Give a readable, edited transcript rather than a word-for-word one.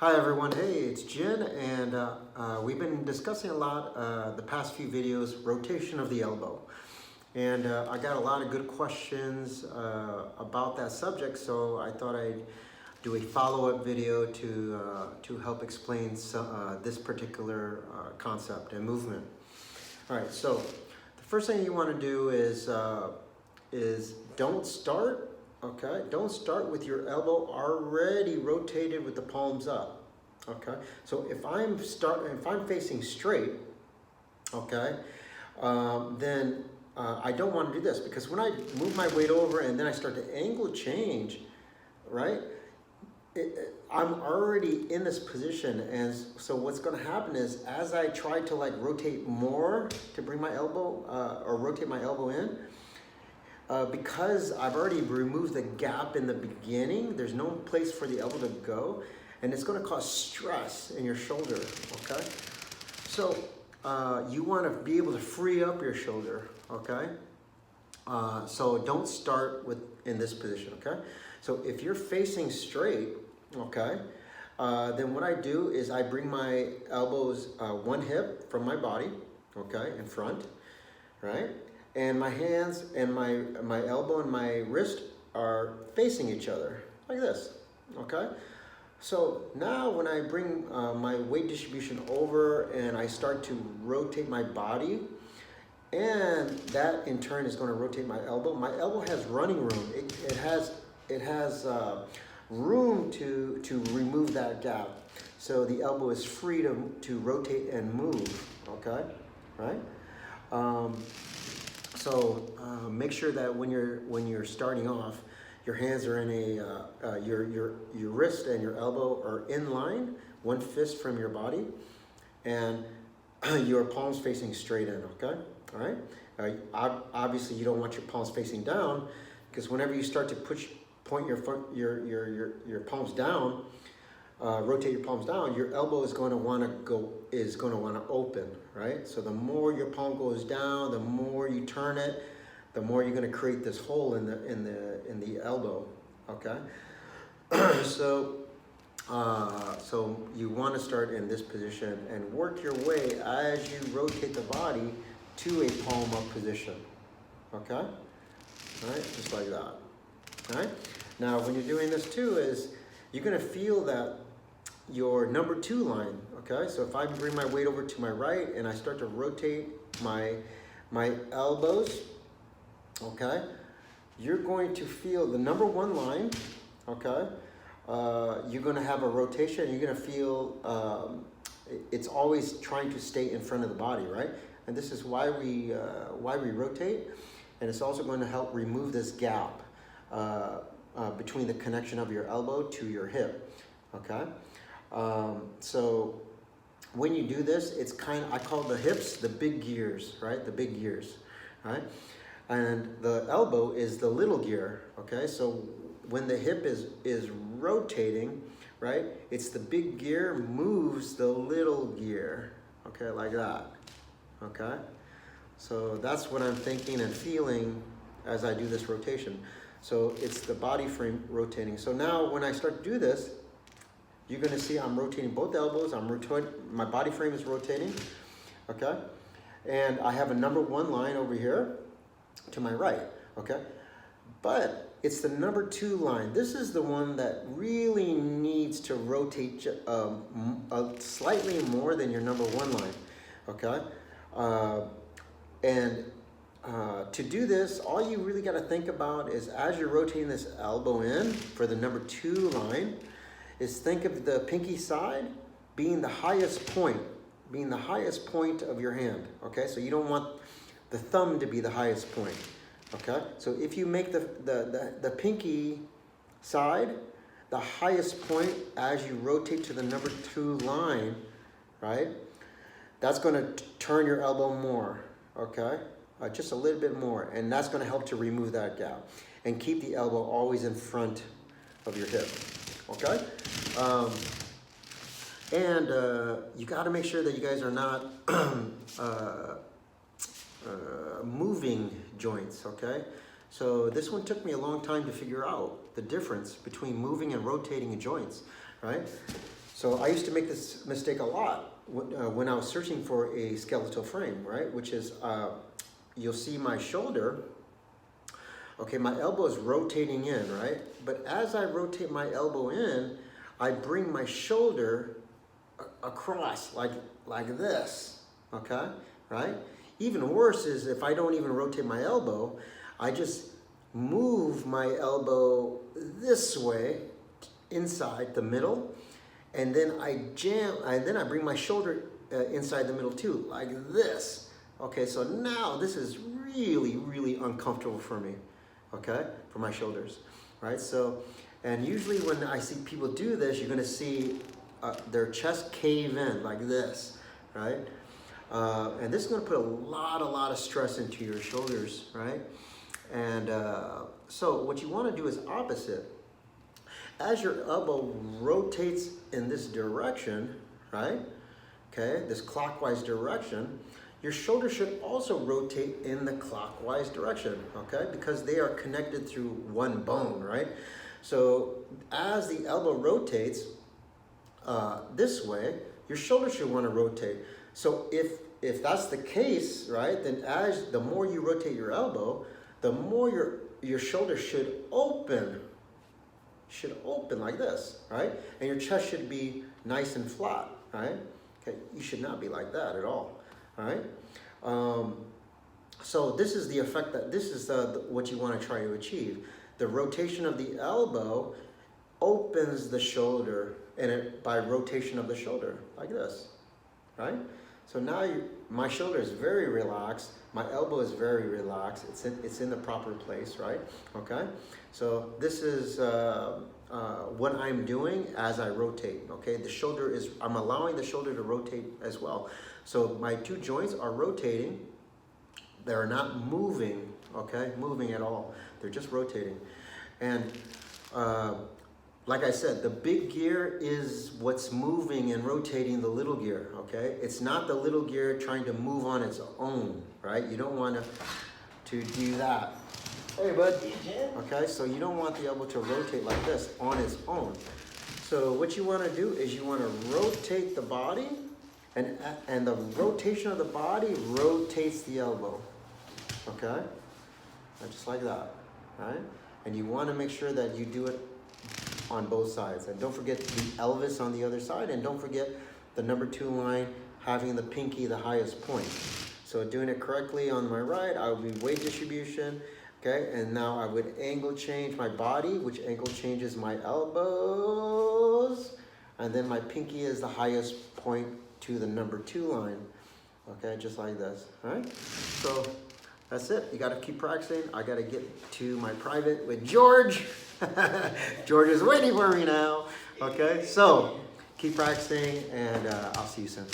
Hi everyone, hey, it's Jin, and we've been discussing a lot the past few videos, rotation of the elbow. And I got a lot of good questions about that subject, so I thought I'd do a follow-up video to help explain this particular concept and movement. All right, so the first thing you want to do is don't start. Okay, don't start with your elbow already rotated with the palms up. Okay, so if I'm facing straight, okay, then I don't want to do this, because when I move my weight over and then I start to angle change, right? I'm already in this position, and so what's going to happen is, as I try to like rotate more to bring my elbow or rotate my elbow in, because I've already removed the gap in the beginning, there's no place for the elbow to go, and it's going to cause stress in your shoulder, okay? So you want to be able to free up your shoulder, okay? So don't start in this position, okay? So if you're facing straight, okay, then what I do is I bring my elbows one hip from my body, okay, in front, right? And my hands and my elbow and my wrist are facing each other like this, okay? So now when I bring my weight distribution over and I start to rotate my body, and that in turn is going to rotate my elbow. My elbow has running room. It has room to remove that gap. So the elbow is free to rotate and move, okay, right? So make sure that when you're starting off, your hands are in your wrist and your elbow are in line, one fist from your body, and your palms facing straight in. Okay, all right. Obviously, you don't want your palms facing down, because whenever you start to point your palms down, rotate your palms down, your elbow is going to want to open, right? So the more your palm goes down, the more you turn it, the more you're going to create this hole in the elbow, okay? So you want to start in this position and work your way as you rotate the body to a palm up position, okay? All right, just like that. All right. Now, when you're doing this too, is you're going to feel that your number 2 line, okay? So if I bring my weight over to my right and I start to rotate my elbows, okay, you're going to feel the number 1 line, okay? You're going to have a rotation. You're going to feel it's always trying to stay in front of the body, right? And this is why we rotate, and it's also going to help remove this gap between the connection of your elbow to your hip, okay? So when you do this, it's I call the hips the big gears, right? The big gears, right? And the elbow is the little gear, okay? So when the hip is rotating, right, it's the big gear moves the little gear, okay, like that, okay? So that's what I'm thinking and feeling as I do this rotation. So it's the body frame rotating. So now when I start to do this, you're going to see I'm rotating both elbows. My body frame is rotating, okay? And I have a number 1 line over here to my right, okay? But it's the number 2 line. This is the one that really needs to rotate slightly more than your number 1 line, okay? To do this, all you really got to think about is, as you're rotating this elbow in for the number 2 line, is think of the pinky side being the highest point of your hand, okay? So you don't want the thumb to be the highest point, okay? So if you make the pinky side the highest point as you rotate to the number 2 line, right? That's going to turn your elbow more, okay? Just a little bit more, and that's going to help to remove that gap and keep the elbow always in front of your hip, okay? You got to make sure that you guys are not moving joints, okay? So this one took me a long time to figure out the difference between moving and rotating joints, right? So I used to make this mistake a lot when I was searching for a skeletal frame, right? Which is, you'll see my shoulder. Okay, my elbow is rotating in, right? But as I rotate my elbow in, I bring my shoulder across like this, okay, right? Even worse is if I don't even rotate my elbow, I just move my elbow this way inside the middle, and then I bring my shoulder inside the middle too, like this. Okay, so now this is really, really uncomfortable for me, okay, for my shoulders, right? So, and usually when I see people do this, you're gonna see their chest cave in like this, right? And this is gonna put a lot of stress into your shoulders, right? And so what you wanna do is opposite. As your elbow rotates in this direction, right? Okay, this clockwise direction, your shoulder should also rotate in the clockwise direction, okay? Because they are connected through one bone, right? So as the elbow rotates this way, your shoulder should want to rotate. So if that's the case, right, then the more you rotate your elbow, the more your shoulder should open like this, right? And your chest should be nice and flat, right? Okay, you should not be like that at all. All right. So this is the effect what you want to try to achieve. The rotation of the elbow opens the shoulder, and by rotation of the shoulder, like this, right? So now my shoulder is very relaxed. My elbow is very relaxed. It's in the proper place, right? Okay. So this is what I'm doing as I rotate. Okay. I'm allowing the shoulder to rotate as well. So my two joints are rotating. They're not moving, okay, moving at all. They're just rotating. And like I said, the big gear is what's moving and rotating the little gear, okay? It's not the little gear trying to move on its own, right? You don't want to do that. Hey, bud. Okay, so you don't want the elbow to rotate like this on its own. So what you want to do is you want to rotate the body, and the rotation of the body rotates the elbow, okay? Just like that, right? And you want to make sure that you do it on both sides. And don't forget the Elvis on the other side, and don't forget the number 2 line having the pinky the highest point. So doing it correctly on my right, I would be weight distribution, okay? And now I would angle change my body, which angle changes my elbows, and then my pinky is the highest point to the number 2 line, okay, just like this, all right? So that's it. You got to keep practicing. I got to get to my private with George. George is waiting for me now, okay? So keep practicing, and I'll see you soon.